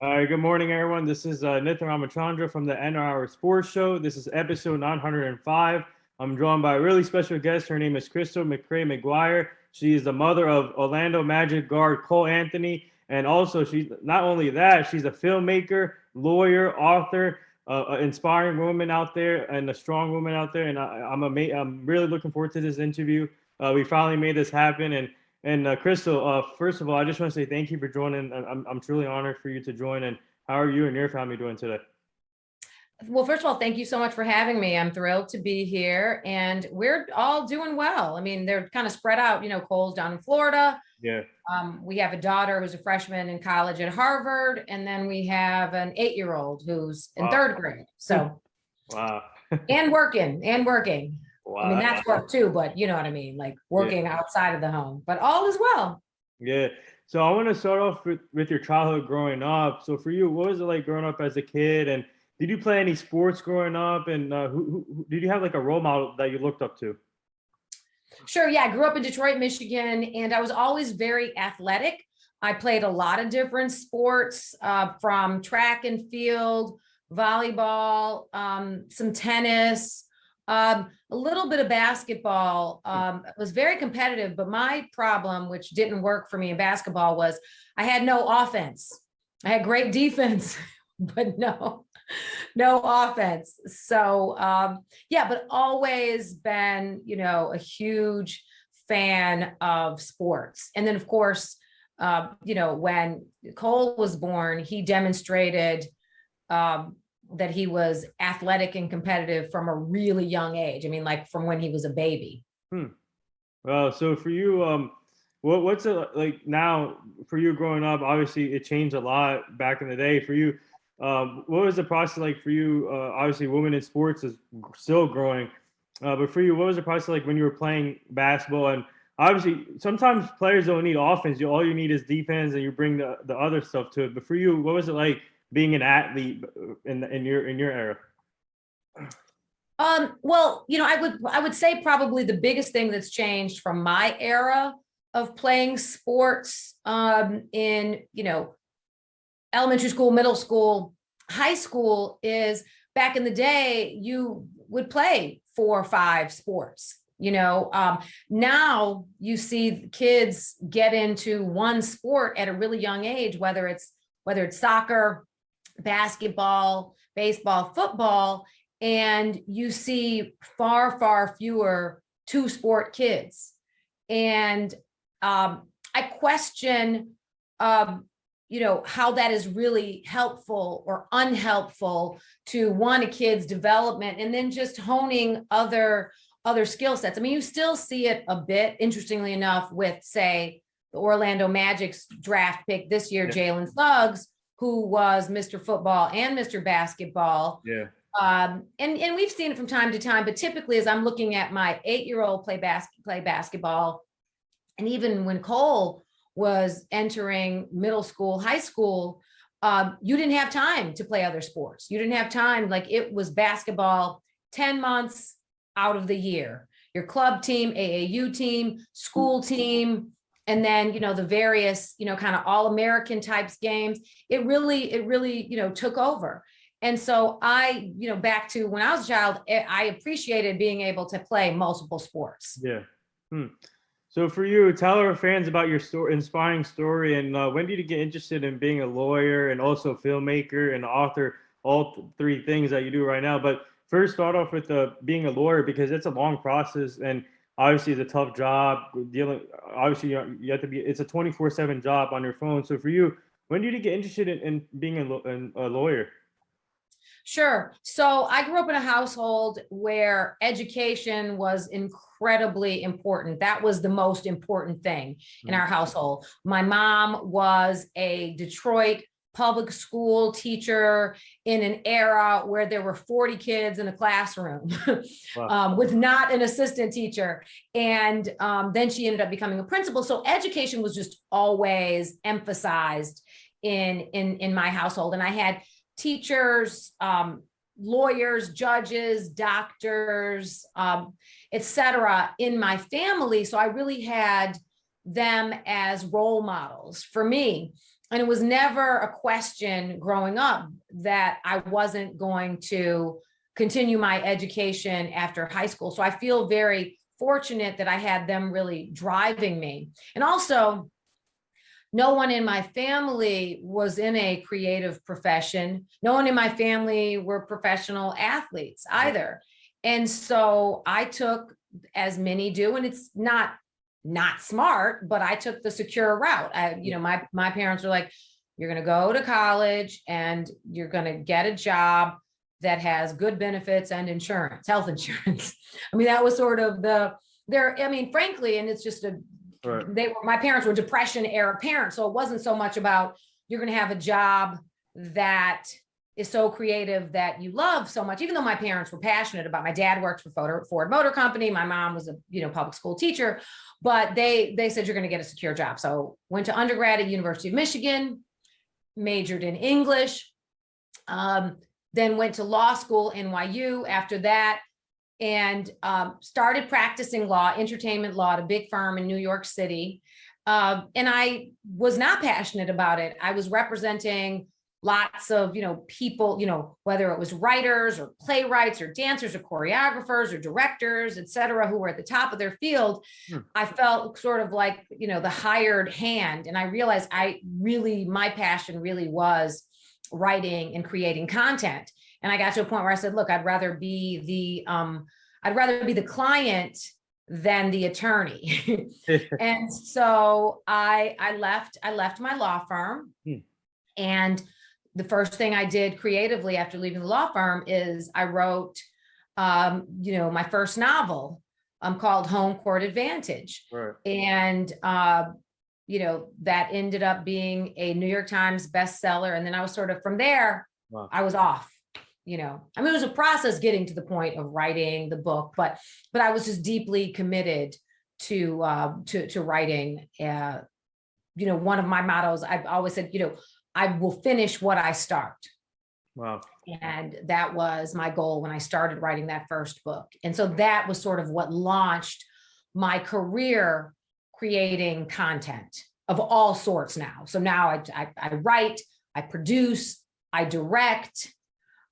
All right, good morning, everyone. This is Nithin Ramachandra from the NR Sports Show. This is episode 905. I'm joined by a really special guest. Her name is McCray McGuire. She is the mother of Orlando Magic guard Cole Anthony. And also, she's not only that, she's a filmmaker, lawyer, author, inspiring woman out there, and a strong woman out there. And I'm really looking forward to this interview. We finally made this happen. And Crystal, first of all, I just want to say thank you for joining. I'm truly honored for you to join. And how are you and your family doing today? Well, first of all, thank you so much for having me. I'm thrilled to be here, and we're all doing well. I mean, they're kind of spread out. Cole's down in Florida. Yeah. We have a daughter who's a freshman in college at Harvard, and then we have an 8-year-old who's in third grade. So, wow. and working. Wow. I mean, that's work too, but you know what I mean, like working outside of the home, but all is well. Yeah. So I want to start off with your childhood growing up. So for you, what was it like growing up as a kid? And did you play any sports growing up? And who did you have like a role model that you looked up to? Sure. Yeah. I grew up in Detroit, Michigan, and I was always very athletic. I played a lot of different sports, from track and field, volleyball, some tennis, a little bit of basketball. It was very competitive, but my problem, which didn't work for me in basketball, was I had no offense. I had great defense, but no offense. So yeah, but always been, a huge fan of sports. And then of course, when Cole was born, he demonstrated that he was athletic and competitive from a really young age. I mean, like from when he was a baby. Well, so for you, what's it like now for you growing up? Obviously, it changed a lot back in the day. For you, what was the process like for you? Obviously, women in sports is still growing, but for you, what was the process like when you were playing basketball? And obviously, sometimes players don't need offense. All you need is defense, and you bring the other stuff to it. But for you, what was it like being an athlete in your era? Well, I would say probably the biggest thing that's changed from my era of playing sports, in, elementary school, middle school, high school, is back in the day, you would play 4 or 5 sports. Now you see kids get into one sport at a really young age, whether it's soccer, basketball, baseball, football, and you see far, far fewer 2-sport kids. And I question, how that is really helpful or unhelpful to a kid's development, and then just honing other skill sets. I mean, you still see it a bit, interestingly enough, with, say, the Orlando Magic's draft pick this year, Jalen Suggs, who was Mr. Football and Mr. Basketball. Yeah. And we've seen it from time to time, but typically as I'm looking at my 8-year-old play basketball, and even when Cole was entering middle school, high school, you didn't have time to play other sports. You didn't have time. Like, it was basketball 10 months out of the year, your club team, AAU team, school team, and then, the various, kind of all-American types games. It really, took over. And so back to when I was a child, I appreciated being able to play multiple sports. Yeah. So for you, tell our fans about your inspiring story, and when did you get interested in being a lawyer and also filmmaker and author, all 3 things that you do right now. But first, start off with being a lawyer, because it's a long process, and obviously it's a tough job obviously you have to be, it's a 24/7 job on your phone. So for you, when did you get interested in being a lawyer? Sure. So I grew up in a household where education was incredibly important. That was the most important thing in our household. My mom was a Detroit public school teacher in an era where there were 40 kids in a classroom. Wow. With not an assistant teacher. And then she ended up becoming a principal. So education was just always emphasized in my household. And I had teachers, lawyers, judges, doctors, etc. in my family. So I really had them as role models for me. And it was never a question growing up that I wasn't going to continue my education after high school. So I feel very fortunate that I had them really driving me. And also, no one in my family was in a creative profession. No one in my family were professional athletes either. And so I took, as many do, and it's not smart, but I took the secure route. My parents were like, you're going to go to college and you're going to get a job that has good benefits and insurance, health insurance. I mean, that was sort of frankly, and it's just my parents were Depression era parents. So it wasn't so much about you're going to have a job that is so creative that you love so much, even though my parents were passionate about. My dad worked for Ford Motor Company. My mom was a public school teacher, but they said you're going to get a secure job. So went to undergrad at University of Michigan, majored in English, then went to law school, NYU after that, and started practicing law, entertainment law, at a big firm in New York City. And I was not passionate about it. I was representing lots of, people, whether it was writers or playwrights or dancers or choreographers or directors, et cetera, who were at the top of their field. I felt sort of like, the hired hand. And I realized my passion really was writing and creating content. And I got to a point where I said, look, I'd rather be the client than the attorney. And so I left my law firm. And the first thing I did creatively after leaving the law firm is I wrote, my first novel called Home Court Advantage. Right. And, that ended up being a New York Times bestseller. And then I was sort of, from there, Wow. I was off. It was a process getting to the point of writing the book, but I was just deeply committed to writing. One of my mottos, I've always said, I will finish what I start. Wow. And that was my goal when I started writing that first book. And so that was sort of what launched my career creating content of all sorts now. So now I write, I produce, I direct,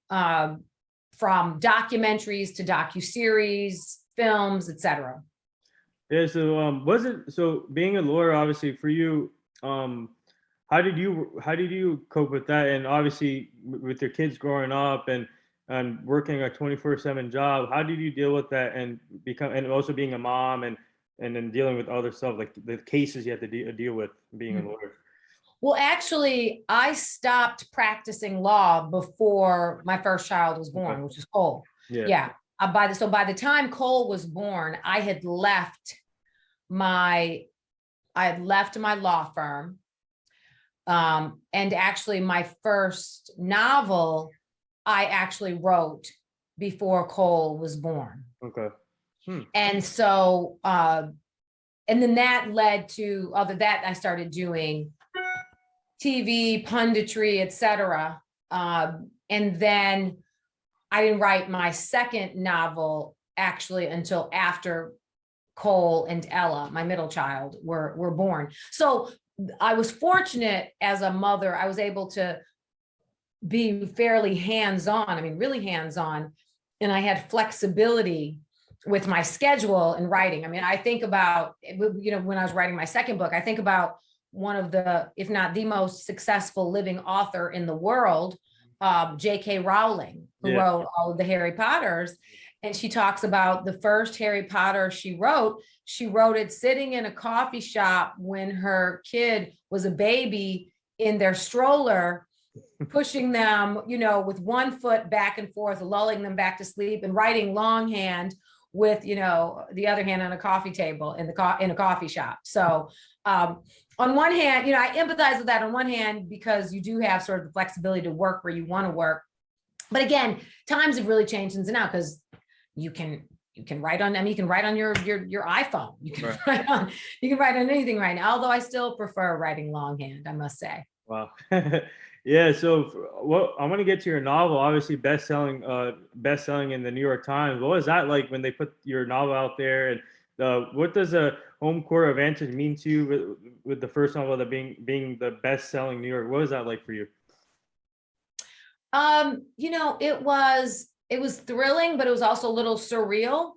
from documentaries to docuseries, films, etc. Yeah. So being a lawyer, obviously for you, how did you cope with that? And obviously with your kids growing up and working a 24/7 job, how did you deal with that and also being a mom and then dealing with other stuff, like the cases you have to deal with being a lawyer? Well, actually, I stopped practicing law before my first child was born, which is Cole. Yeah. By the time Cole was born, I had left my law firm. And actually my first novel, I actually wrote before Cole was born. Okay. And so, and then that led to, I started doing TV, punditry, etc. And then I didn't write my second novel actually until after Cole and Ella, my middle child, were born. So I was fortunate as a mother, I was able to be fairly hands-on, really hands-on, and I had flexibility with my schedule and writing. I think about, when I was writing my second book, I think about one of the, if not the most successful living author in the world, J.K. Rowling, who wrote all of the Harry Potters. And she talks about the first Harry Potter she wrote it sitting in a coffee shop when her kid was a baby in their stroller, pushing them, with one foot back and forth, lulling them back to sleep, and writing longhand with, the other hand on a coffee table in a coffee shop. So on one hand, I empathize with that on one hand, because you do have sort of the flexibility to work where you want to work. But again, times have really changed since now, because you can write on, you can write on your iPhone. You can write on anything right now, although I still prefer writing longhand, I must say. Wow. Yeah. So I want to get to your novel, obviously best-selling in the New York Times. What was that like when they put your novel out there and what does a home court advantage mean to you with the first novel that being the best-selling New York? What was that like for you? It was thrilling, but it was also a little surreal,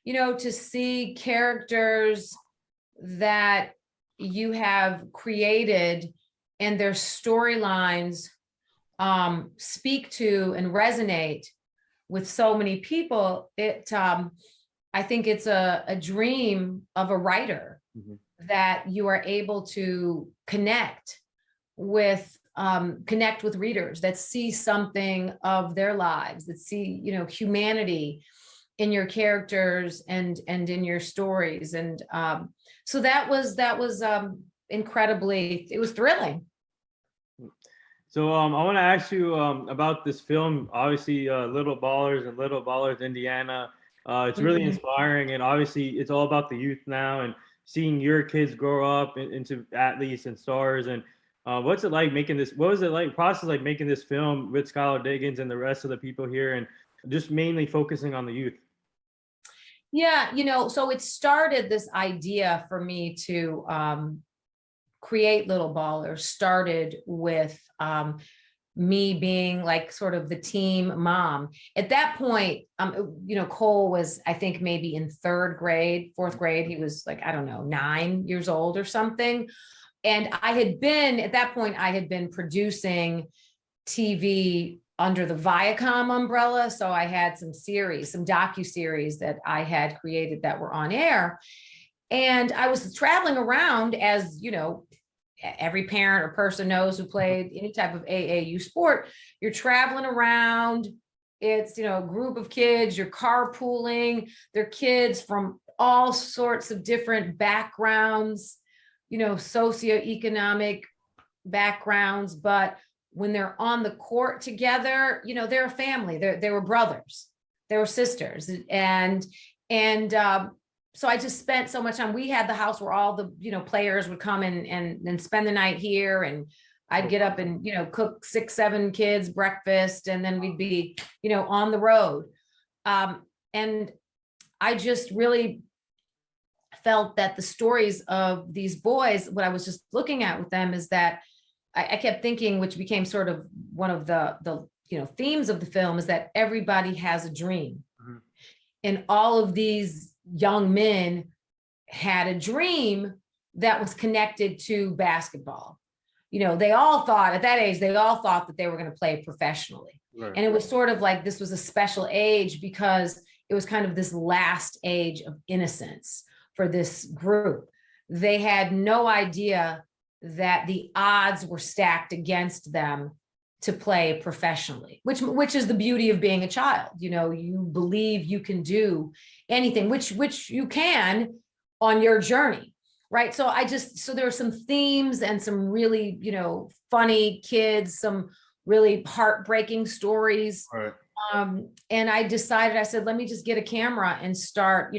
to see characters that you have created and their storylines speak to and resonate with so many people. I think it's a dream of a writer that you are able to connect with readers that see something of their lives, that see, humanity in your characters and in your stories. And so that was incredibly, it was thrilling. So I want to ask you about this film. Obviously, Little Ballers and Little Ballers, Indiana. It's really inspiring, and obviously, it's all about the youth now and seeing your kids grow up into athletes and stars. And what's it like making this? What was it like? Process like making this film with Skylar Diggins and the rest of the people here, and just mainly focusing on the youth. Yeah, so it started, this idea for me to create Little Ballers started with me being like sort of the team mom. At that point, Cole was, I think, maybe in fourth grade. He was like, I don't know, 9 years old or something. And at that point, I had been producing TV under the Viacom umbrella. So I had some docuseries that I had created that were on air. And I was traveling around, as every parent or person knows who played any type of AAU sport. You're traveling around. It's, a group of kids, you're carpooling. They're kids from all sorts of different backgrounds, socioeconomic backgrounds. But when they're on the court together, they're a family. They were brothers, they were sisters. And so I just spent so much time. We had the house where all the, players would come and spend the night here. And I'd get up and, cook 6-7 kids breakfast. And then we'd be, on the road. And I just really felt that the stories of these boys, what I was just looking at with them, is that I kept thinking, which became sort of one of the themes of the film, is that everybody has a dream. And all of these young men had a dream that was connected to basketball. They all thought, at that age, that they were going to play professionally. Right. And it was sort of like, this was a special age because it was kind of this last age of innocence for this group. They had no idea that the odds were stacked against them to play professionally, which is the beauty of being a child. You believe you can do anything, which you can on your journey, right? So there were some themes and some really, funny kids, some really heartbreaking stories. Right. And I said, let me just get a camera and start,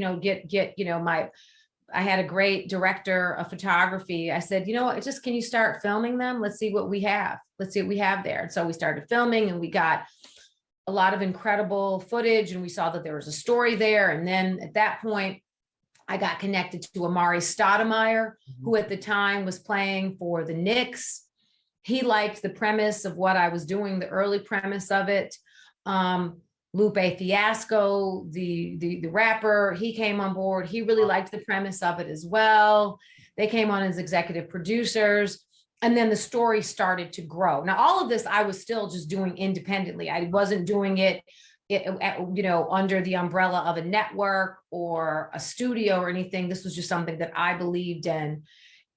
I had a great director of photography. I said, can you start filming them? Let's see what we have. There. And so we started filming, and we got a lot of incredible footage, and we saw that there was a story there. And then at that point, I got connected to Amari Stoudemire, who at the time was playing for the Knicks. He liked the premise of what I was doing, the early premise of it. Lupe Fiasco, the rapper, he came on board. He really liked the premise of it as well. They came on as executive producers. And then the story started to grow. Now, all of this I was still just doing independently. I wasn't doing it, under the umbrella of a network or a studio or anything. This was just something that I believed in.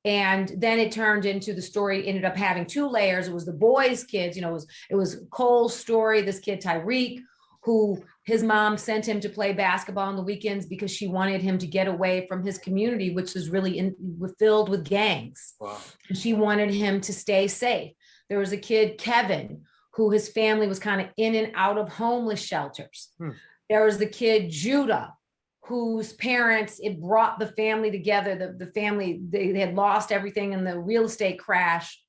And then it turned into, the story ended up having 2 layers. It was the boys' kids, it was Cole's story, this kid, Tyreek, who his mom sent him to play basketball on the weekends because she wanted him to get away from his community, which was really filled with gangs. Wow. And she wanted him to stay safe. There was a kid, Kevin, who his family was kind of in and out of homeless shelters. There was the kid, Judah, whose parents, it brought the family together. The family, they had lost everything in the real estate crash.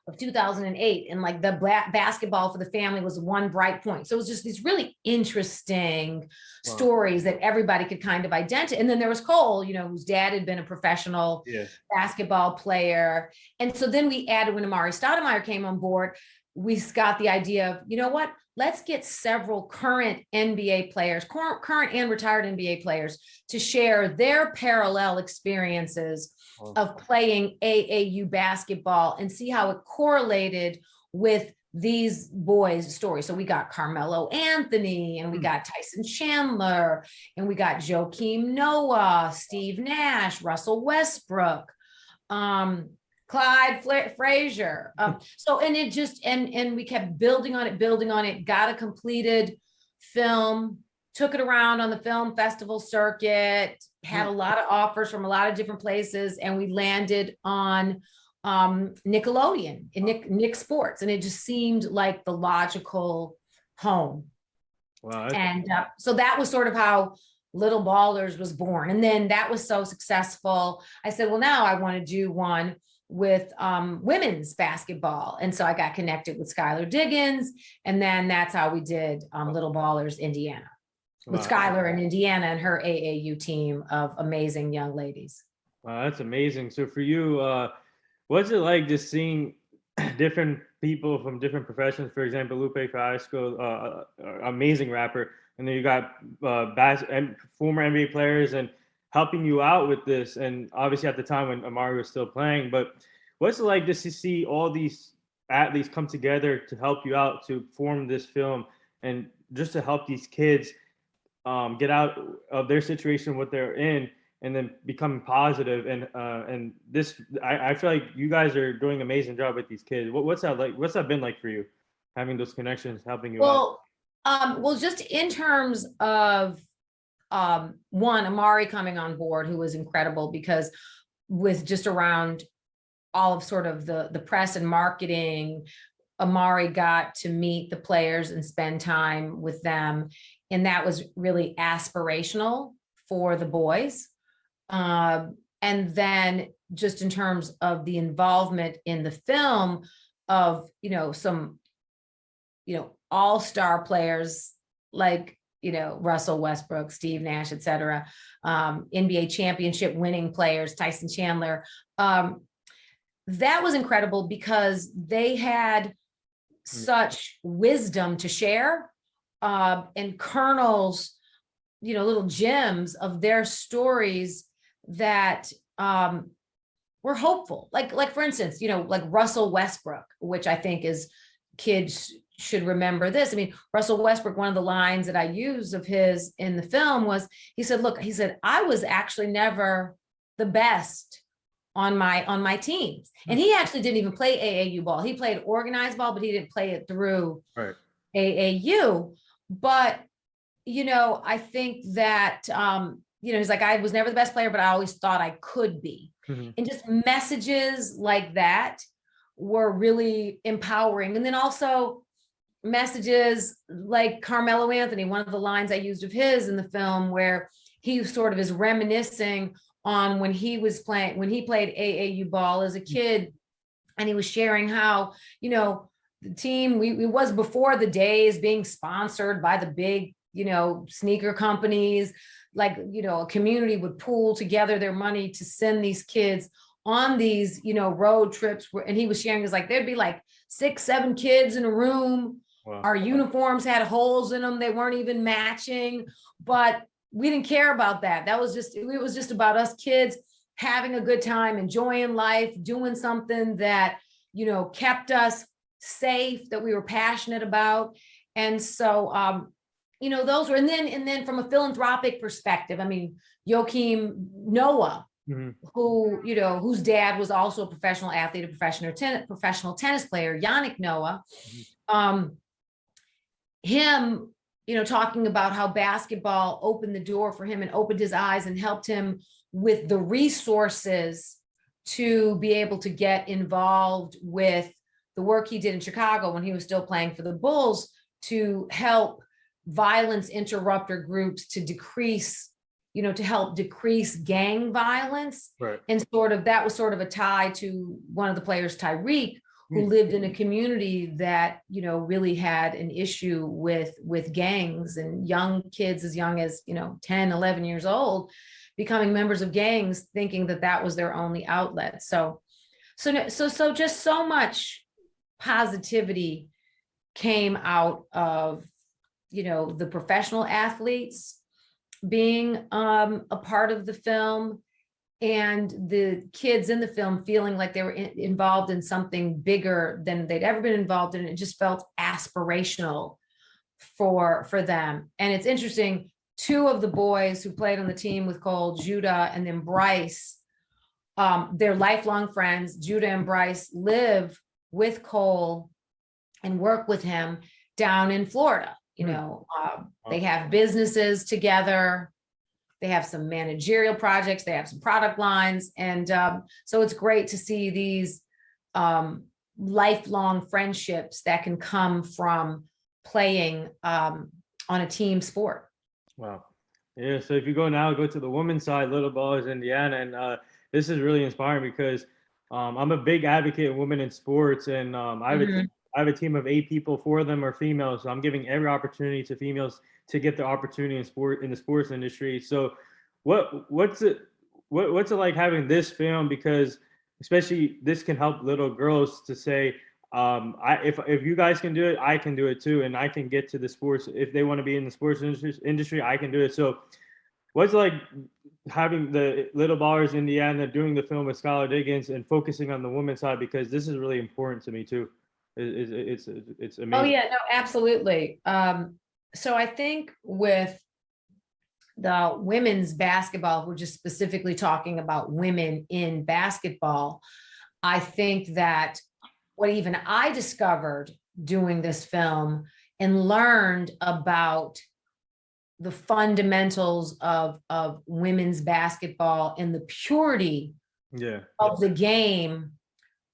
of 2008, and like the basketball for the family was one bright point. So it was just these really interesting stories that everybody could kind of identify. And then there was Cole, whose dad had been a professional basketball player. And so then we added, when Amari Stoudemire came on board, we got the idea of, what, let's get several current NBA players, current and retired NBA players, to share their parallel experiences of playing AAU basketball and see how it correlated with these boys' stories. So we got Carmelo Anthony, and we got Tyson Chandler, and we got Joakim Noah, Steve Nash, Russell Westbrook, Clyde Frazier. So, and it just, and we kept building on it, got a completed film, took it around on the film festival circuit, had a lot of offers from a lot of different places, and we landed on Nickelodeon, and Nick Sports, and it just seemed like the logical home. Wow. And so that was sort of how Little Ballers was born. And then that was so successful, I said, well, now I want to do one with women's basketball. And so I got connected with Skylar Diggins, and then that's how we did Little Ballers Indiana, with Skylar in Indiana and her AAU team of amazing young ladies. Wow, that's amazing. So for you, what's it like just seeing different people from different professions? For example, Lupe Fiasco, amazing rapper, and then you got former NBA players and helping you out with this. And obviously at the time when Amari was still playing, but what's it like just to see all these athletes come together to help you out to form this film, and just to help these kids get out of their situation, what they're in, and then become positive. And this, I feel like you guys are doing an amazing job with these kids. What's that like? What's that been like for you, having those connections, helping you out? Well, just in terms of one, Amari coming on board, who was incredible, because with just around all of sort of the press and marketing, Amari got to meet the players and spend time with them. And that was really aspirational for the boys. And then just in terms of the involvement in the film of, some, all-star players like, Russell Westbrook, Steve Nash, et cetera, NBA championship winning players, Tyson Chandler. That was incredible because they had such wisdom to share, and kernels, little gems of their stories that were hopeful. Like for instance, like Russell Westbrook, which I think is, kids should remember this. I mean, Russell Westbrook, one of the lines that I used of his in the film was, he said, I was actually never the best on my teams. And he actually didn't even play AAU ball. He played organized ball, but he didn't play it through AAU. But, I think that, he's like, I was never the best player, but I always thought I could be. And just messages like that were really empowering. And then also messages like Carmelo Anthony, one of the lines I used of his in the film, where he sort of is reminiscing on when he played AAU ball as a kid. And he was sharing how, the team, we was before the days being sponsored by the big, sneaker companies, like, a community would pool together their money to send these kids on these, road trips. And he was sharing, is like, there'd be like 6-7 kids in a room. Wow. Our uniforms had holes in them. They weren't even matching, but we didn't care about that. It was just about us kids having a good time, enjoying life, doing something that, kept us safe, that we were passionate about. And so, those were, and then from a philanthropic perspective, I mean, Joakim Noah, who, whose dad was also a professional athlete, a professional tennis player, Yannick Noah, him, talking about how basketball opened the door for him and opened his eyes and helped him with the resources to be able to get involved with the work he did in Chicago when he was still playing for the Bulls, to help violence interrupter groups to decrease, to help decrease gang violence. Right. And that was sort of a tie to one of the players, Tyreek, who lived in a community that, you know, really had an issue with gangs, and young kids as young as, you know, 10, 11 years old, becoming members of gangs, thinking that that was their only outlet. So just so much positivity came out of, you know, the professional athletes being a part of the film, and the kids in the film feeling like they were involved in something bigger than they'd ever been involved in. It just felt aspirational for them. And it's interesting, two of the boys who played on the team with Cole, Judah and then Bryce, they're lifelong friends. Judah and Bryce live with Cole and work with him down in Florida. You know, they have businesses together. They have some managerial projects. They have some product lines. And so it's great to see these lifelong friendships that can come from playing on a team sport. Wow. Yeah. So if you go to the women's side, Little Ballers Indiana, and this is really inspiring because I'm a big advocate of women in sports, and I have a team of 8 people. 4 of them are females. So I'm giving every opportunity to females to get the opportunity in the sports industry. So what's it like having this film? Because especially this can help little girls to say, if you guys can do it, I can do it too, and I can get to the sports. If they want to be in the sports industry, I can do it. So what's it like having the Little Ballers Indiana doing the film with Skylar Diggins and focusing on the women's side, because this is really important to me too. It's amazing. Oh yeah, no, absolutely. So I think with the women's basketball, we're just specifically talking about women in basketball. I think that what even I discovered doing this film and learned about the fundamentals of women's basketball and the purity of the game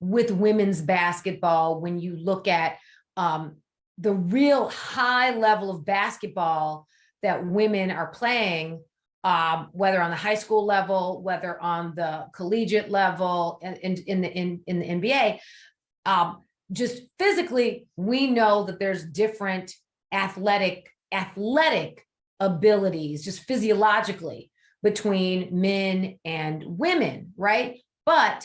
with women's basketball, when you look at the real high level of basketball that women are playing, whether on the high school level, whether on the collegiate level, and in the NBA, just physically, we know that there's different athletic abilities, just physiologically, between men and women, right? But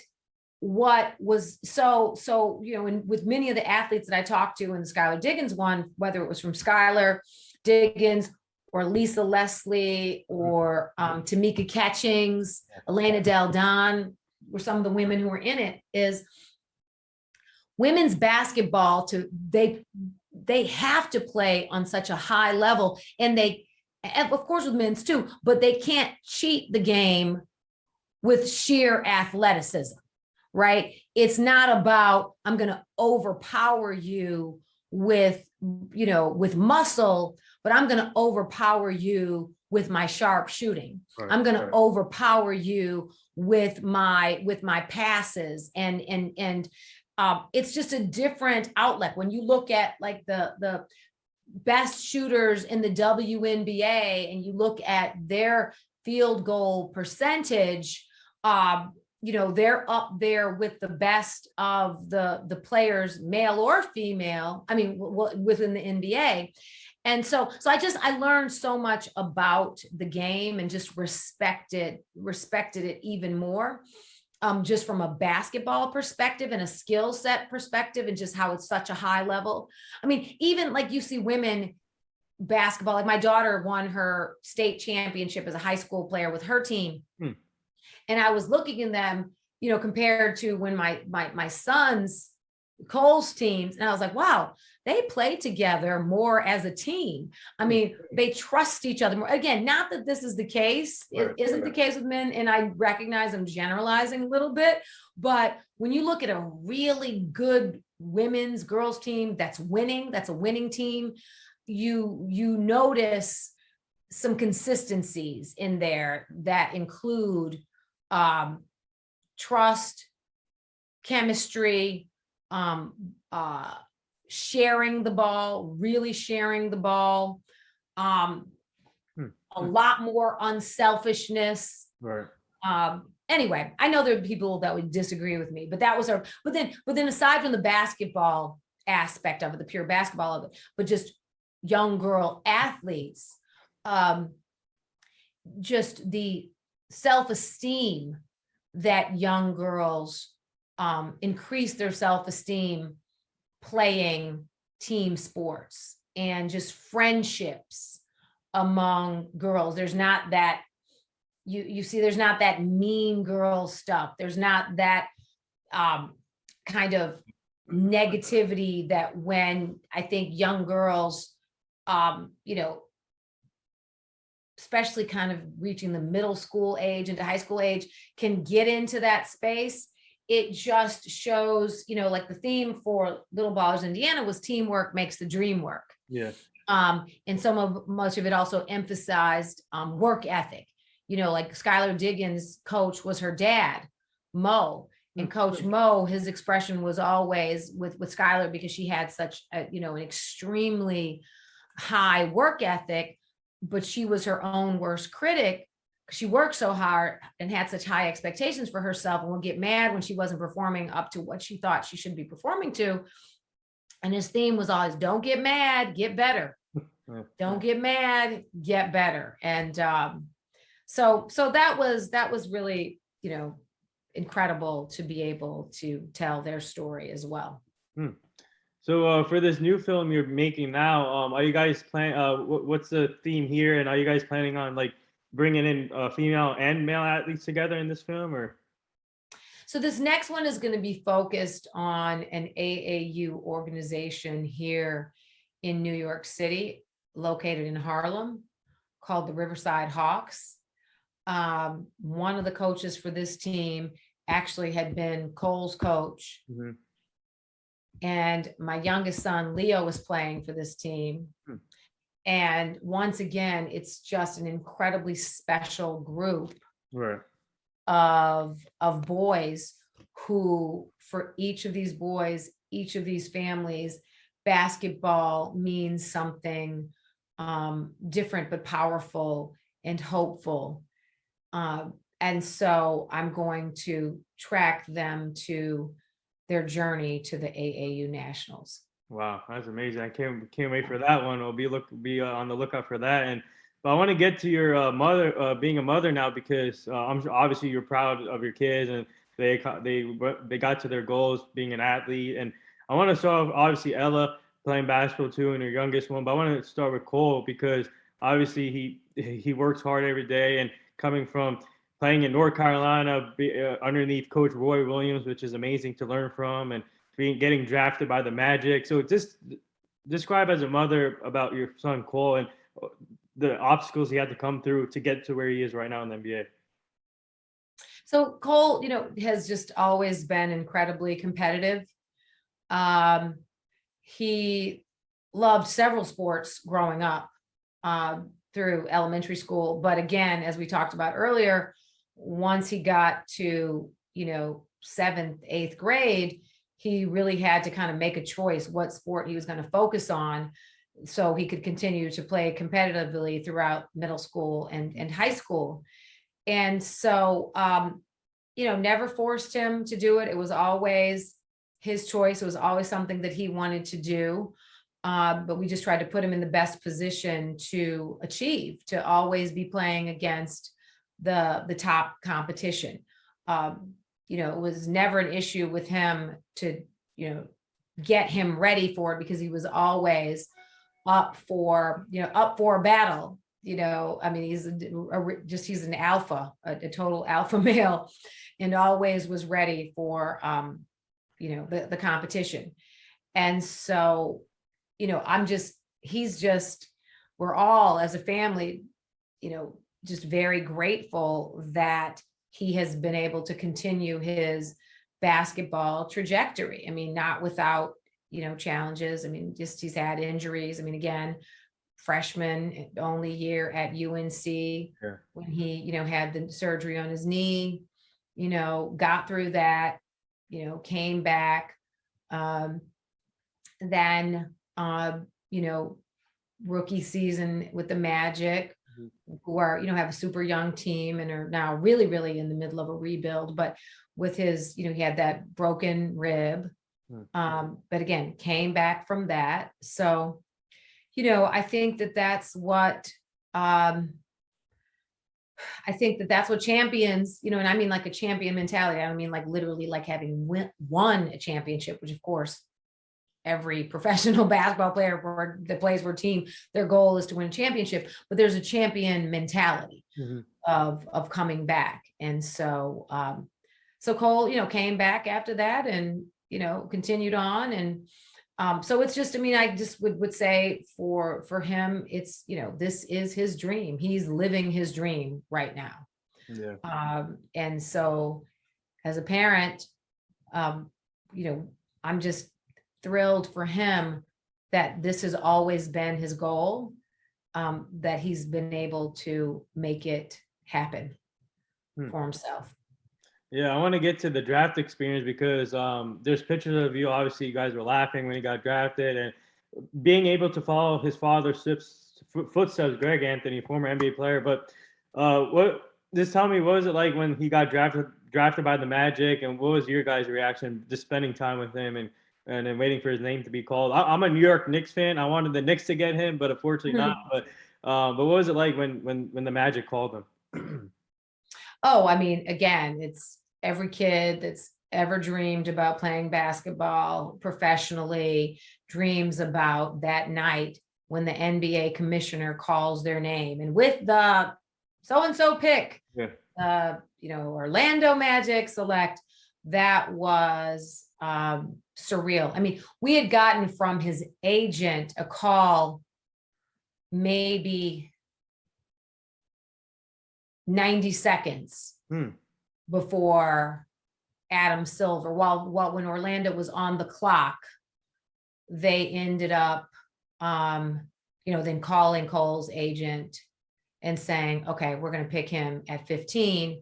what was so you know, with many of the athletes that I talked to in the Skylar Diggins one, whether it was from Skylar Diggins or Lisa Leslie or Tamika Catchings, Elena Del Don, were some of the women who were in it, is women's basketball, they have to play on such a high level, and of course with men's too, but they can't cheat the game with sheer athleticism. Right? It's not about, I'm going to overpower you with muscle, but I'm going to overpower you with my sharp shooting. Right, I'm going to overpower you with my passes, and it's just a different outlet. When you look at like the best shooters in the WNBA and you look at their field goal percentage, you know, they're up there with the best of the players, male or female, I mean, within the NBA. And so I learned so much about the game and just respected it even more, just from a basketball perspective and a skill set perspective, and just how it's such a high level. I mean, even like you see women basketball, like my daughter won her state championship as a high school player with her team. And I was looking at them, you know, compared to when my son's, Cole's teams, and I was like, wow, they play together more as a team. I mean, they trust each other more. Again, not that this is the case. It isn't the case with men, and I recognize I'm generalizing a little bit, but when you look at a really good girls team that's winning, that's a winning team, you notice some consistencies in there that include trust, chemistry, sharing the ball, really sharing the ball, a lot more unselfishness. Right. anyway, I know there are people that would disagree with me, but that was her. But then aside from the basketball aspect of it, the pure basketball of it, but just young girl athletes, just the self-esteem that young girls increase their self-esteem playing team sports, and just friendships among girls. There's not that, you see, there's not that mean girl stuff. There's not that kind of negativity that when I think young girls, you know, especially kind of reaching the middle school age into high school age, can get into that space. It just shows, you know, like the theme for Little Ballers Indiana was teamwork makes the dream work. Yeah. And much of it also emphasized work ethic. You know, like Skylar Diggins' coach was her dad, Mo. And Coach Mo, his expression was always with Skylar, because she had such a, you know, an extremely high work ethic, but she was her own worst critic. She worked so hard and had such high expectations for herself, and would get mad when she wasn't performing up to what she thought she should be performing to. And his theme was always, don't get mad, get better. Don't get mad, get better. And so that was really, you know, incredible to be able to tell their story as well. So for this new film you're making now, are you guys what's the theme here, and are you guys planning on like bringing in female and male athletes together in this film, or? So this next one is going to be focused on an AAU organization here in New York City, located in Harlem, called the Riverside Hawks. One of the coaches for this team actually had been Cole's coach. Mm-hmm. And my youngest son, Leo, was playing for this team. And once again, it's just an incredibly special group of boys who, for each of these boys, each of these families, basketball means something different, but powerful and hopeful. And so I'm going to track them to their journey to the AAU Nationals. Wow, that's amazing! I can't wait for that one. I'll be on the lookout for that. But I want to get to your mother, being a mother now, because obviously you're proud of your kids, and they got to their goals being an athlete. And I want to start off, obviously Ella playing basketball too, and your youngest one. But I want to start with Cole, because obviously he works hard every day, and coming from playing in North Carolina underneath Coach Roy Williams, which is amazing to learn from, and getting drafted by the Magic. So just describe as a mother about your son Cole and the obstacles he had to come through to get to where he is right now in the NBA. So Cole, you know, has just always been incredibly competitive. He loved several sports growing up through elementary school. But again, as we talked about earlier, once he got to, you know, 7th, 8th grade, he really had to kind of make a choice what sport he was going to focus on so he could continue to play competitively throughout middle school and high school. And so, you know, never forced him to do it. It was always his choice. It was always something that he wanted to do. But we just tried to put him in the best position to achieve, to always be playing against the top competition. You know, it was never an issue with him to, you know, get him ready for it, because he was always up for a battle. You know, I mean, he's an alpha, a total alpha male, and always was ready for, you know, the competition. And so, you know, we're all as a family, you know, just very grateful that he has been able to continue his basketball trajectory. I mean, not without, you know, challenges. I mean, just he's had injuries. I mean, again, freshman only year at UNC, when he, you know, had the surgery on his knee, you know, got through that, you know, came back. Then, you know, rookie season with the Magic, who are, have a super young team and are now really, really in the middle of a rebuild. But with his, he had that broken rib. But again, came back from that. So, I think that's what, champions, and I mean like a champion mentality. I don't mean like literally like having won a championship, which of course every professional basketball player that plays for a team, their goal is to win a championship, but there's a champion mentality of coming back. And so, so Cole, came back after that and, continued on. And so it's just, I just would say for him, it's, this is his dream. He's living his dream right now. Yeah. And so as a parent, I'm just thrilled for him that this has always been his goal, that he's been able to make it happen for himself. Yeah, I want to get to the draft experience because there's pictures of you. Obviously, you guys were laughing when he got drafted, and being able to follow his father's footsteps, Greg Anthony, former NBA player. But just tell me, what was it like when he got drafted by the Magic, and what was your guys' reaction just spending time with him and then waiting for his name to be called? I'm a New York Knicks fan. I wanted the Knicks to get him, but unfortunately not. But what was it like when the Magic called him? Oh, again, it's every kid that's ever dreamed about playing basketball professionally dreams about that night when the NBA commissioner calls their name. And with the so-and-so pick, Orlando Magic select, that was surreal. We had gotten from his agent a call maybe 90 seconds before Adam Silver, when Orlando was on the clock, they ended up, then calling Cole's agent and saying, okay, we're going to pick him at 15.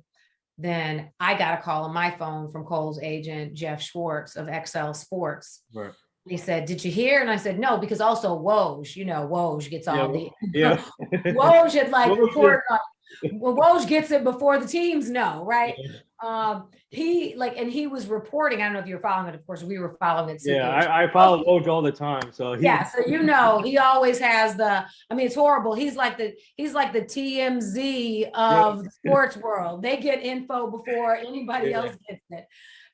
Then I got a call on my phone from Cole's agent, Jeff Schwartz of XL Sports. Right. He said, did you hear? And I said, no, because also Woj, Woj gets all the, Woj had reported on. Well, Woj gets it before the teams know, right? He was reporting. I don't know if you were following it. Of course, we were following it. Yeah, I follow Woj all the time. So so he always has it's horrible. He's like the TMZ of the sports world. They get info before anybody else gets it.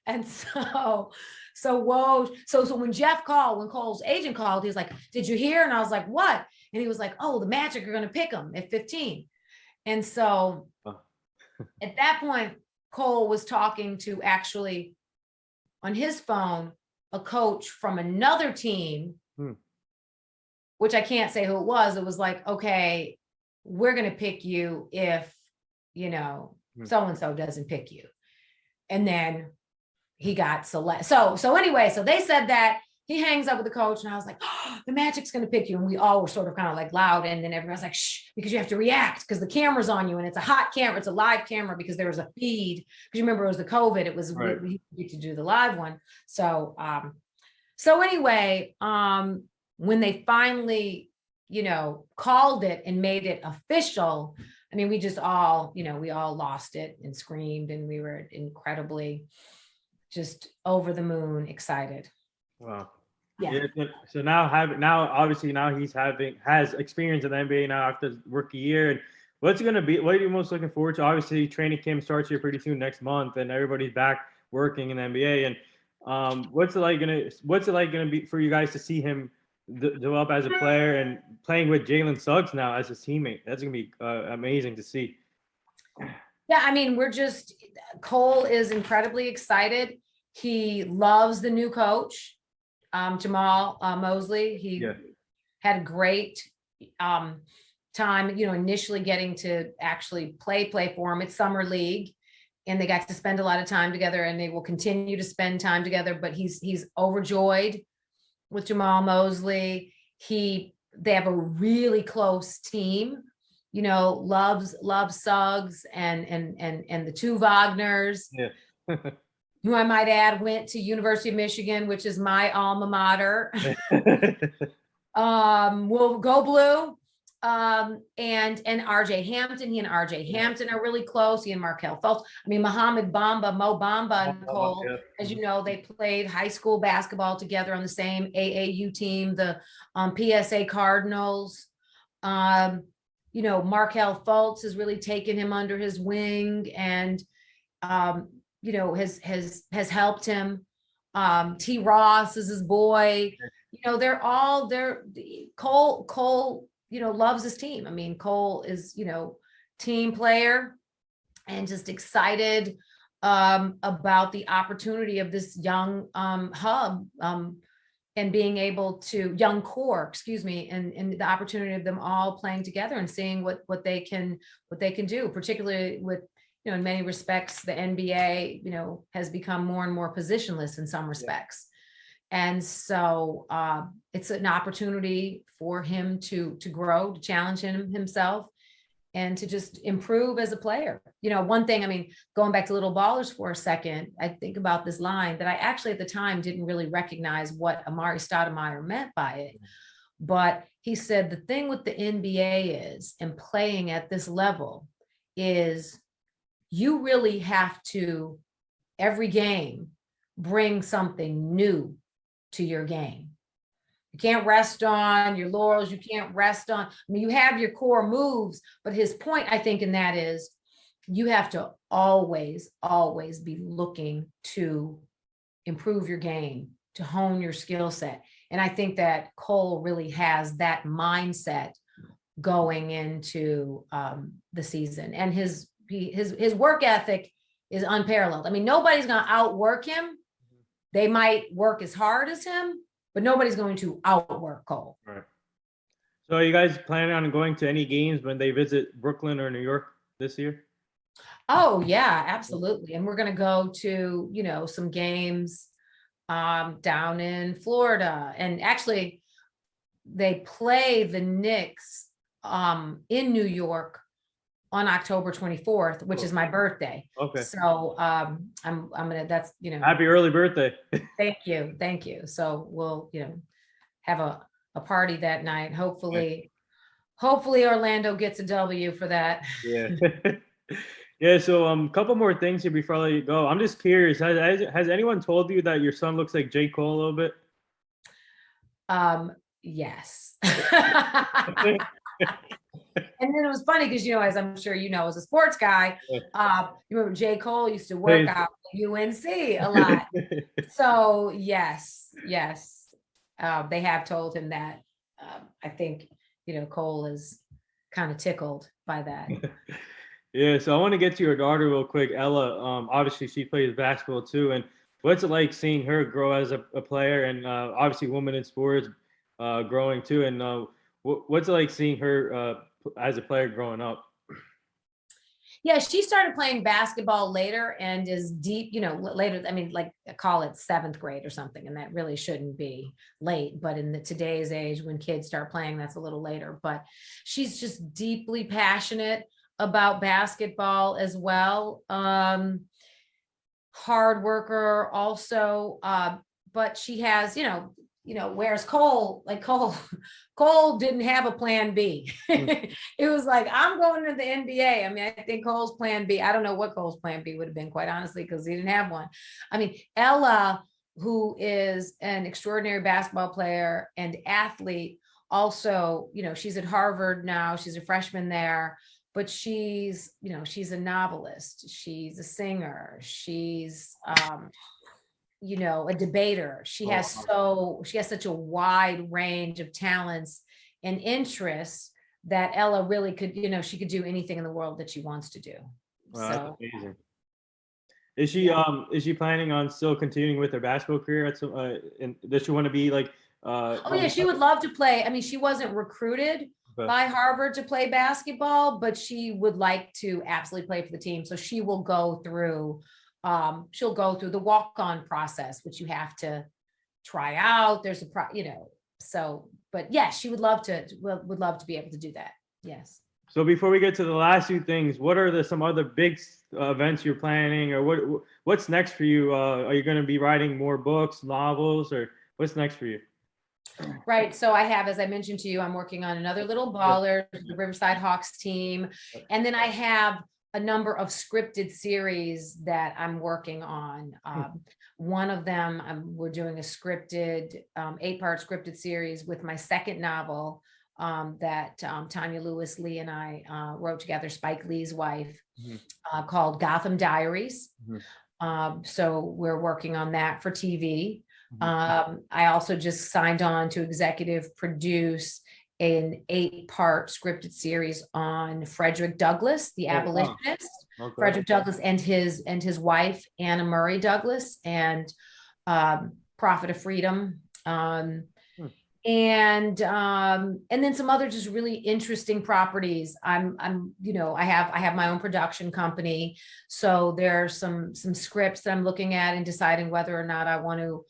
And so Woj, so when when Cole's agent called, he was like, did you hear? And I was like, what? And he was like, oh, the Magic are going to pick him at 15. And so at that point, Cole was talking to actually on his phone, a coach from another team, which I can't say who it was. It was like, okay, we're going to pick you if, so-and-so doesn't pick you. And then he got select. So anyway, so they said that. He hangs up with the coach, and I was like, oh, the Magic's going to pick you. And we all were sort of kind of like loud. And then everyone's like, shh, because you have to react because the camera's on you and it's a hot camera. It's a live camera because there was a feed. Because you remember it was the COVID. It was, right. We get to do the live one. So anyway, when they finally, called it and made it official, we just all, we all lost it and screamed, and we were incredibly just over the moon excited. Wow. Yeah. So obviously he has experience in the NBA now after rookie year. And what are you most looking forward to? Obviously, training camp starts here pretty soon next month, and everybody's back working in the NBA. And what's it like gonna be for you guys to see him develop as a player and playing with Jalen Suggs now as his teammate? That's gonna be amazing to see. Yeah, Cole is incredibly excited. He loves the new coach. Jamal Mosley. He had a great time, initially getting to actually play for him at Summer League, and they got to spend a lot of time together, and they will continue to spend time together. But he's overjoyed with Jamal Mosley. They have a really close team. Loves Suggs and the two Wagners. Yeah. Who I might add went to University of Michigan, which is my alma mater. We'll go blue. and RJ Hampton. He and RJ Hampton are really close. He and Markel Phelps. I mean, Mohamed Bamba, Mo Bamba, and Cole, as you know, they played high school basketball together on the same AAU team, the PSA Cardinals. You know, Markel Fultz has really taken him under his wing and, you know, has helped him. T. Ross is his boy. You know, Cole, you know, loves his team. I mean, Cole is, you know, team player and just excited about the opportunity of this young hub and being able to young core, excuse me, and the opportunity of them all playing together and seeing what they can do, particularly with, you know, in many respects, the NBA, you know, has become more and more positionless in some respects. And so it's an opportunity for him to grow, to challenge himself, and to just improve as a player. You know, one thing, I mean, going back to Little Ballers for a second, I think about this line that I actually at the time didn't really recognize what Amari Stoudemire meant by it. But he said, the thing with the NBA is, and playing at this level, is you really have to, every game, bring something new to your game. You can't rest on your laurels. You can't rest on, I mean, you have your core moves, but his point, I think, in that is you have to always be looking to improve your game, to hone your skill set. And I think that Cole really has that mindset going into the season. And his work ethic is unparalleled. I mean, nobody's going to outwork him. They might work as hard as him, but nobody's going to outwork Cole. Right. So are you guys planning on going to any games when they visit Brooklyn or New York this year? Oh yeah, absolutely. And we're going to go to, you know, some games down in Florida. And actually they play the Knicks in New York on October 24th, which is my birthday. Okay. So I'm gonna, that's, you know, happy early birthday. Thank you. So we'll, you know, have a party that night. Hopefully Orlando gets a W for that. Yeah. Yeah. So a couple more things here before I let you go. I'm just curious. Has anyone told you that your son looks like J. Cole a little bit? Yes. And then it was funny because, you know, as I'm sure you know, as a sports guy, you remember J. Cole used to work out at UNC a lot. So yes, they have told him that. I think, you know, Cole is kind of tickled by that. Yeah, so I want to get to your daughter real quick, Ella. Obviously, she plays basketball too, and what's it like seeing her grow as a player, and obviously, women in sports growing too, and what's it like seeing her as a player growing up? Yeah, she started playing basketball later and is deep, you know, later. I mean, like call it 7th grade or something, and that really shouldn't be late. But in today's age, when kids start playing, that's a little later. But she's just deeply passionate about basketball as well. Hard worker also, but she has, you know, whereas Cole didn't have a plan B. It was like, I'm going to the NBA. I mean, I think Cole's plan B, I don't know what Cole's plan B would have been, quite honestly, because he didn't have one. I mean, Ella, who is an extraordinary basketball player and athlete, also, you know, she's at Harvard now, she's a freshman there, but she's, you know, she's a novelist, she's a singer, she's, you know, a debater. She has such a wide range of talents and interests that Ella really could, you know, she could do anything in the world that she wants to do. Wow, so that's amazing. Is she planning on still continuing with her basketball career at some and does she want to be like oh yeah, she would love to play. I mean, she wasn't recruited by Harvard to play basketball, but she would like to absolutely play for the team. So she will go through she'll go through the walk-on process, which you have to try out. There's you know, so, but yes, she would love to be able to do that. Yes. So before we get to the last few things, what are some other big events you're planning, or what's next for you? Are you going to be writing more books, novels, or what's next for you? Right. So I have, as I mentioned to you, I'm working on another Little Baller, the Riverside Hawks team. And then I have a number of scripted series that I'm working on. One of them, we're doing a scripted, 8-part scripted series with my second novel that Tanya Lewis Lee and I wrote together, Spike Lee's wife, called Gotham Diaries. So we're working on that for TV. I also just signed on to executive produce an 8-part scripted series on Frederick Douglass, the abolitionist. Wow. Okay. Frederick Douglass and his wife, Anna Murray Douglass, and Prophet of Freedom. And then some other just really interesting properties. I'm I have my own production company, so there are some scripts that I'm looking at and deciding whether or not I want to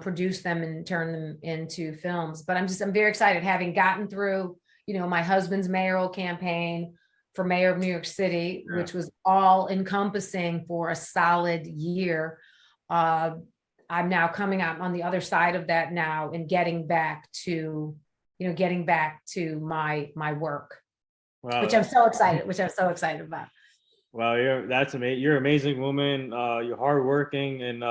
produce them and turn them into films. But I'm very excited, having gotten through my husband's mayoral campaign for mayor of New York City, which was all encompassing for a solid year. I'm now coming out on the other side of that now and getting back to my work, Wow. which I'm so excited about. Wow, that's amazing. You're an amazing woman. You're hardworking, and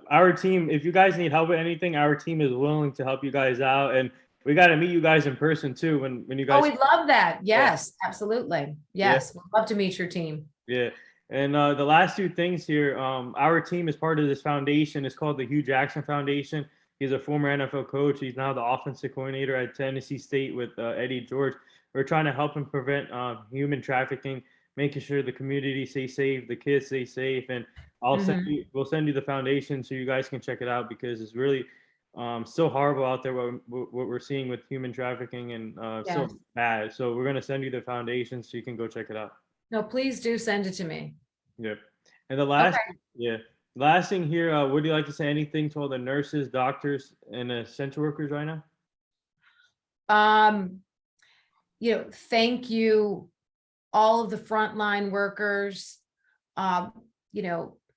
our team, if you guys need help with anything, our team is willing to help you guys out. And we got to meet you guys in person too when you guys. Oh, we'd love that. Yes, absolutely. Yes, we'd love to meet your team. Yeah. And the last 2 things here, our team is part of this foundation. It's called the Hugh Jackson Foundation. He's a former NFL coach. He's now the offensive coordinator at Tennessee State with Eddie George. We're trying to help him prevent human trafficking, making sure the community stays safe, the kids stay safe. And we'll send you the foundation so you guys can check it out, because it's really so horrible out there what we're seeing with human trafficking, and so bad. So we're going to send you the foundation so you can go check it out. No, please do send it to me. Yeah. And the last thing here, would you like to say anything to all the nurses, doctors, and essential workers right now? Thank you, all of the frontline workers, of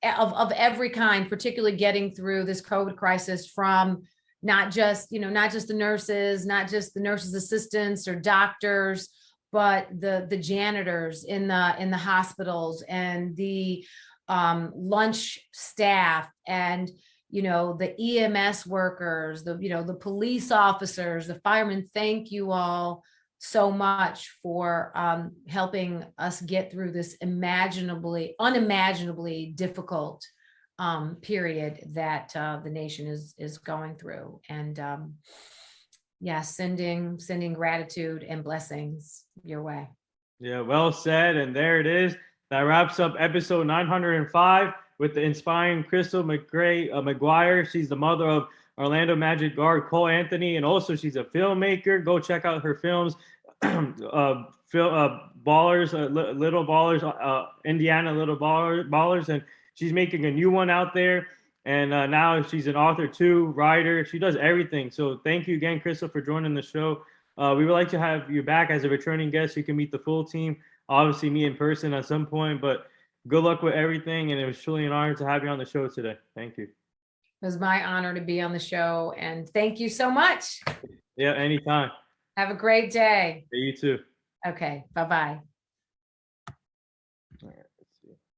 every kind, particularly getting through this COVID crisis, from not just the nurses, not just the nurses' assistants or doctors, but the janitors in the hospitals, and the lunch staff, and the EMS workers, the police officers, the firemen. Thank you all so much for helping us get through this unimaginably difficult period that the nation is going through. And sending gratitude and blessings your way. Yeah, well said. And there it is. That wraps up episode 905 with the inspiring Crystal McCray McGuire. She's the mother of Orlando Magic guard Cole Anthony, and also she's a filmmaker. Go check out her films, Ballers, Little Ballers, Indiana Little Ballers, and she's making a new one out there. And now she's an author too, writer. She does everything. So thank you again, Crystal, for joining the show. We would like to have you back as a returning guest so you can meet the full team. Obviously, meet in person at some point. But good luck with everything. And it was truly an honor to have you on the show today. Thank you. It was my honor to be on the show. And thank you so much. Yeah, anytime. Have a great day. Yeah, you too. Okay. Bye-bye.